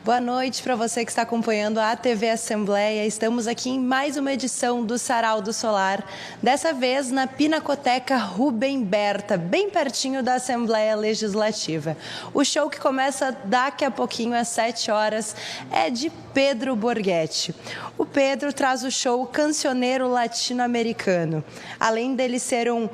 Boa noite para você que está acompanhando a TV Assembleia. Estamos aqui em mais uma edição do Sarau do Solar, dessa vez na Pinacoteca Rubem Berta, bem pertinho da Assembleia Legislativa. O show que começa daqui a pouquinho, às 7 horas, é de Pedro Borghetti. O Pedro traz o show Cancioneiro Latino-Americano. Além dele ser um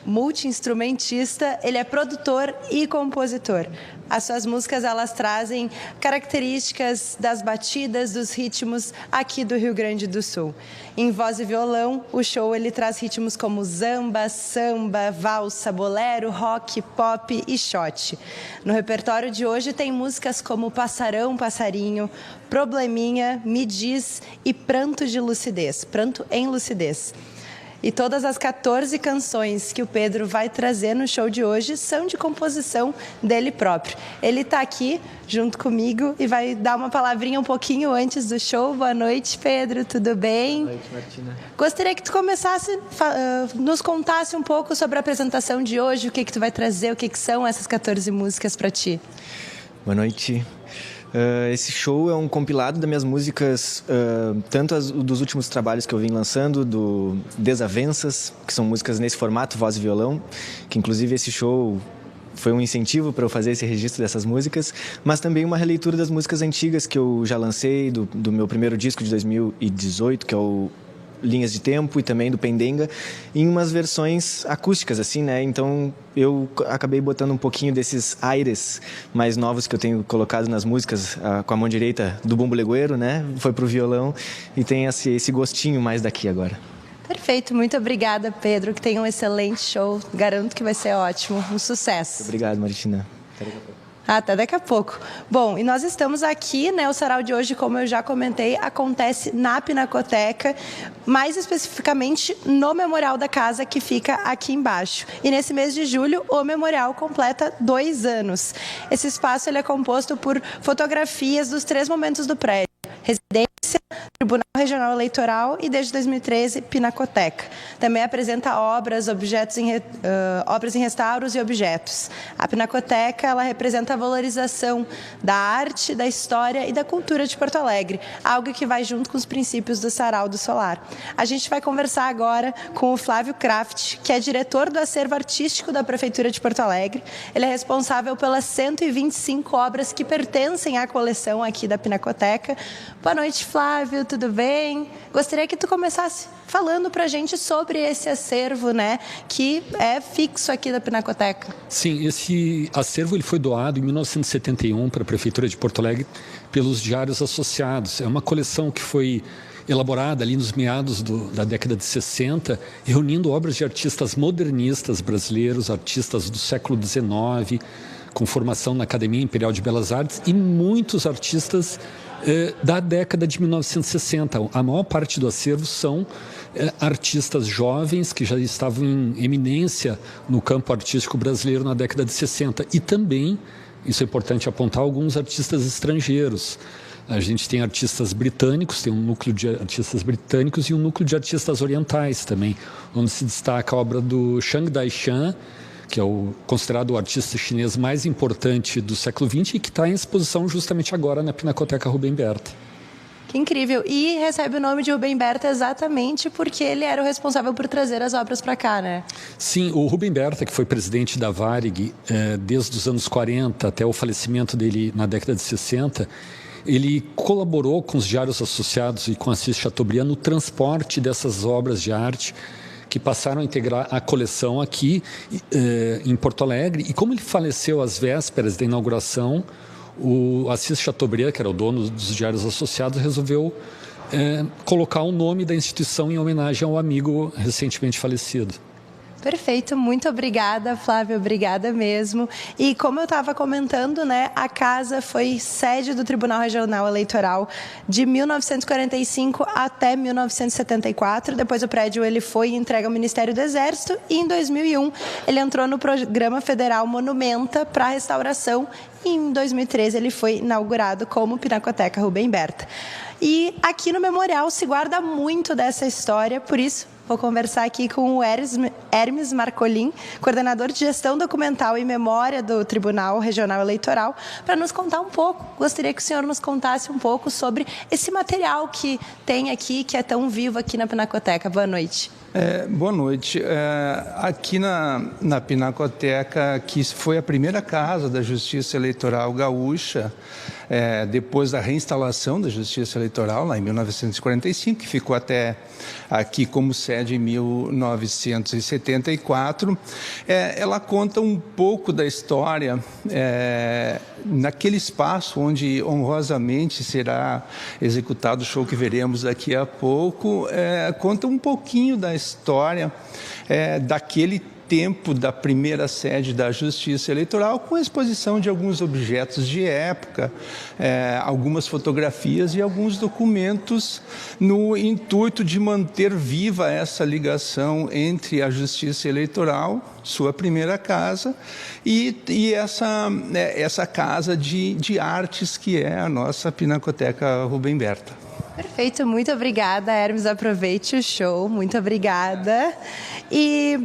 multi-instrumentista, ele é produtor e compositor. As suas músicas, elas trazem características das batidas, dos ritmos aqui do Rio Grande do Sul. Em voz e violão, o show ele traz ritmos como zamba, samba, valsa, bolero, rock, pop e shot. No repertório de hoje tem músicas como Passarão, Passarinho, Probleminha, Me Diz e Pranto de Lucidez, Pranto em Lucidez. E todas as 14 canções que o Pedro vai trazer no show de hoje são de composição dele próprio. Ele está aqui junto comigo e vai dar uma palavrinha um pouquinho antes do show. Boa noite, Pedro, tudo bem? Boa noite, Martina. Gostaria que tu começasse, nos contasse um pouco sobre a apresentação de hoje, o que tu vai trazer, o que são essas 14 músicas para ti. Boa noite. Esse show é um compilado das minhas músicas, tanto dos últimos trabalhos que eu vim lançando, do Desavenças, que são músicas nesse formato, voz e violão, que inclusive esse show foi um incentivo para eu fazer esse registro dessas músicas, mas também uma releitura das músicas antigas que eu já lancei, do meu primeiro disco de 2018, que é o Linhas de Tempo, e também do Pendenga, em umas versões acústicas, assim, né? Então eu acabei botando um pouquinho desses aires mais novos que eu tenho colocado nas músicas, com a mão direita do bumbo legueiro, né? Foi pro violão e tem esse gostinho mais daqui agora. Perfeito, muito obrigada, Pedro, que tenha um excelente show. Garanto que vai ser ótimo, um sucesso. Muito obrigado, Martina. Até daqui a pouco. Até daqui a pouco. Bom, e nós estamos aqui, né? O sarau de hoje, como eu já comentei, acontece na Pinacoteca, mais especificamente no Memorial da Casa, que fica aqui embaixo. E nesse mês de julho, o Memorial completa 2 anos. Esse espaço ele é composto por fotografias dos 3 momentos do prédio: residência, Tribunal Regional Eleitoral e, desde 2013, Pinacoteca. Também apresenta obras, obras em restauros e objetos. A Pinacoteca, ela representa a valorização da arte, da história e da cultura de Porto Alegre, algo que vai junto com os princípios do Sarau do Solar. A gente vai conversar agora com o Flávio Kraft, que é diretor do acervo artístico da Prefeitura de Porto Alegre. Ele é responsável pelas 125 obras que pertencem à coleção aqui da Pinacoteca. Boa noite, Flávio, tudo bem? Gostaria que tu começasse falando para a gente sobre esse acervo, né, que é fixo aqui da Pinacoteca. Sim, esse acervo ele foi doado em 1971 para a Prefeitura de Porto Alegre pelos Diários Associados. É uma coleção que foi elaborada ali nos meados da década de 60, reunindo obras de artistas modernistas brasileiros, artistas do século XIX, com formação na Academia Imperial de Belas Artes, e muitos artistas da década de 1960. A maior parte do acervo são artistas jovens que já estavam em eminência no campo artístico brasileiro na década de 60. E também, isso é importante apontar, alguns artistas estrangeiros. A gente tem artistas britânicos, tem um núcleo de artistas britânicos e um núcleo de artistas orientais também, onde se destaca a obra do Chiang Dai-shan, que é considerado o artista chinês mais importante do século XX e que está em exposição justamente agora na Pinacoteca Rubem Berta. Que incrível! E recebe o nome de Rubem Berta exatamente porque ele era o responsável por trazer as obras para cá, né? Sim, o Rubem Berta, que foi presidente da Varig desde os anos 40 até o falecimento dele na década de 60, ele colaborou com os Diários Associados e com a Assis Chateaubriand no transporte dessas obras de arte que passaram a integrar a coleção aqui em Porto Alegre. E como ele faleceu às vésperas da inauguração, o Assis Chateaubriand, que era o dono dos Diários Associados, resolveu colocar o nome da instituição em homenagem ao amigo recentemente falecido. Perfeito, muito obrigada, Flávia, obrigada mesmo. E como eu estava comentando, né, a casa foi sede do Tribunal Regional Eleitoral de 1945 até 1974. Depois o prédio ele foi entregue ao Ministério do Exército e em 2001 ele entrou no Programa Federal Monumenta para restauração e em 2013 ele foi inaugurado como Pinacoteca Rubem Berta. E aqui no Memorial se guarda muito dessa história, por isso Vou conversar aqui com o Hermes Marcolin, coordenador de gestão documental e memória do Tribunal Regional Eleitoral, para nos contar um pouco. Gostaria que o senhor nos contasse um pouco sobre esse material que tem aqui, que é tão vivo aqui na Pinacoteca. Boa noite. Boa noite. Aqui na Pinacoteca, que foi a primeira casa da Justiça Eleitoral Gaúcha, depois da reinstalação da Justiça Eleitoral, lá em 1945, que ficou até aqui como sede em 1974, ela conta um pouco da história naquele espaço onde honrosamente será executado o show que veremos daqui a pouco, conta um pouquinho da história daquele tempo da primeira sede da Justiça Eleitoral, com a exposição de alguns objetos de época, algumas fotografias e alguns documentos, no intuito de manter viva essa ligação entre a Justiça Eleitoral, sua primeira casa, e essa casa de artes que é a nossa Pinacoteca Rubem Berta. Perfeito, muito obrigada, Hermes. Aproveite o show, muito obrigada. E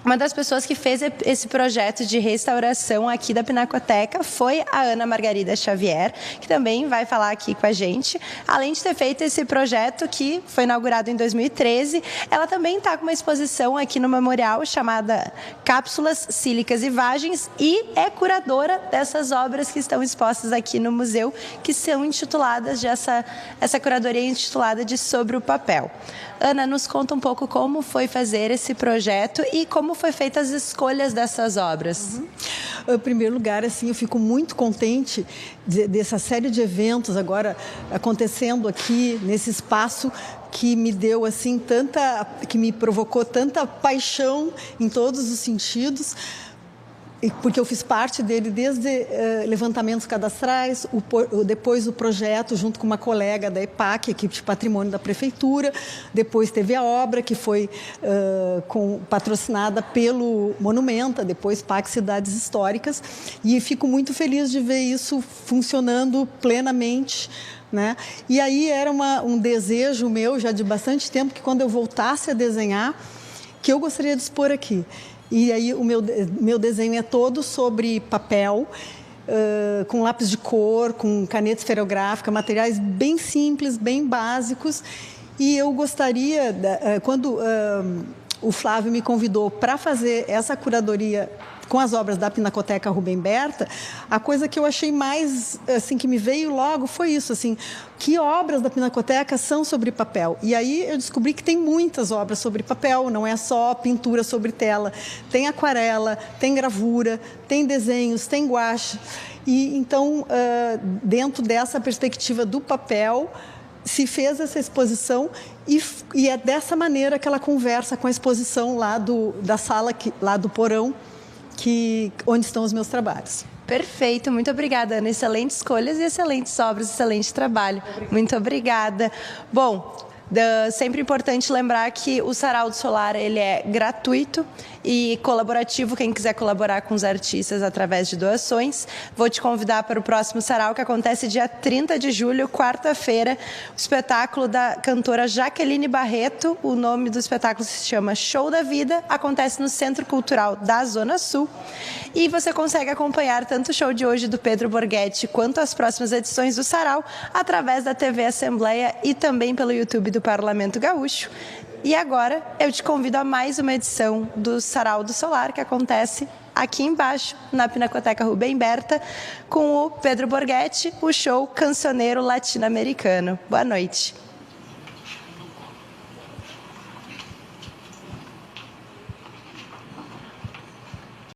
uma das pessoas que fez esse projeto de restauração aqui da Pinacoteca foi a Ana Margarida Xavier, que também vai falar aqui com a gente. Além de ter feito esse projeto que foi inaugurado em 2013, ela também está com uma exposição aqui no memorial chamada Cápsulas, Sílicas e Vagens e é curadora dessas obras que estão expostas aqui no museu, que são intituladas essa curadoria intitulada de Sobre o Papel. Ana, nos conta um pouco como foi fazer esse projeto e como foi feitas as escolhas dessas obras. Em primeiro lugar, assim, eu fico muito contente dessa série de eventos agora acontecendo aqui nesse espaço que me deu assim que me provocou tanta paixão em todos os sentidos. Porque eu fiz parte dele desde levantamentos cadastrais, depois o projeto junto com uma colega da EPAC, equipe de patrimônio da prefeitura, depois teve a obra que foi patrocinada pelo Monumenta, depois PAC Cidades Históricas, e fico muito feliz de ver isso funcionando plenamente, né? E aí era um desejo meu já de bastante tempo que quando eu voltasse a desenhar, que eu gostaria de expor aqui. E aí o meu desenho é todo sobre papel, com lápis de cor, com caneta esferográfica, materiais bem simples, bem básicos. E eu gostaria, quando o Flávio me convidou para fazer essa curadoria com as obras da Pinacoteca Rubem Berta, a coisa que eu achei mais, assim, que me veio logo foi isso, assim, que obras da Pinacoteca são sobre papel. E aí eu descobri que tem muitas obras sobre papel, não é só pintura sobre tela. Tem aquarela, tem gravura, tem desenhos, tem guache. E então, dentro dessa perspectiva do papel, se fez essa exposição e é dessa maneira que ela conversa com a exposição lá da sala, lá do porão, onde estão os meus trabalhos. Perfeito, muito obrigada, Ana. Excelentes escolhas e excelentes obras, excelente trabalho. Muito obrigada. Bom, sempre importante lembrar que o Sarau do Solar ele é gratuito e colaborativo, quem quiser colaborar com os artistas através de doações. Vou te convidar para o próximo Sarau, que acontece dia 30 de julho, quarta-feira, o espetáculo da cantora Jaqueline Barreto. O nome do espetáculo se chama Show da Vida, acontece no Centro Cultural da Zona Sul. E você consegue acompanhar tanto o show de hoje do Pedro Borghetti quanto as próximas edições do Sarau através da TV Assembleia e também pelo YouTube do Parlamento Gaúcho. E agora eu te convido a mais uma edição do Sarau do Solar, que acontece aqui embaixo, na Pinacoteca Rubem Berta, com o Pedro Borghetti, o show Cancioneiro Latino-Americano. Boa noite.